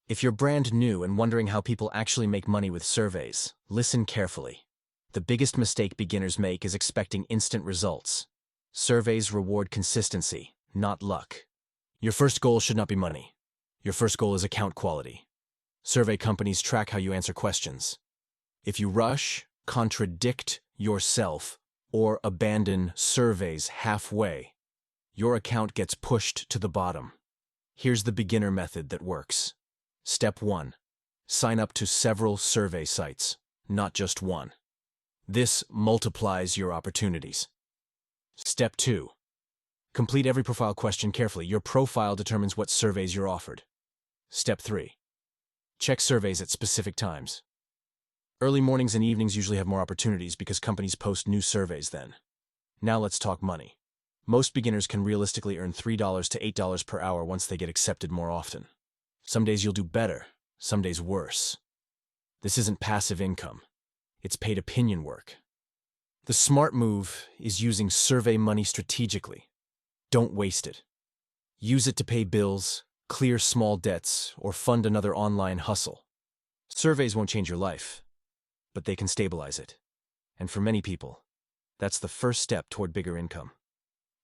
If you're brand new and wondering how people actually make money with surveys, listen carefully. The biggest mistake beginners make is expecting instant results. Surveys reward consistency, not luck. Your first goal should not be money. Your first goal is account quality. Survey companies track how you answer questions. If you rush, contradict yourself, or abandon surveys halfway, your account gets pushed to the bottom. Here's the beginner method that works. Step 1. Sign up to several survey sites, not just one. This multiplies your opportunities. Step 2. Complete every profile question carefully. Your profile determines what surveys you're offered. Step 3. Check surveys at specific times. Early mornings and evenings usually have more opportunities because companies post new surveys then. Now let's talk money. Most beginners can realistically earn $3 to $8 per hour once they get accepted more often. Some days you'll do better, some days worse. This isn't passive income. It's paid opinion work. The smart move is using survey money strategically. Don't waste it. Use it to pay bills, clear small debts, or fund another online hustle. Surveys won't change your life, but they can stabilize it. And for many people, that's the first step toward bigger income.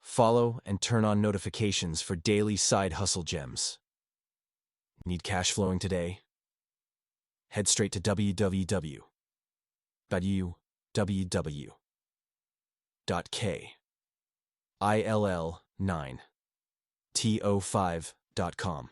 Follow and turn on notifications for daily side hustle gems. Need cash flowing today? Head straight to www.kill9to5.com.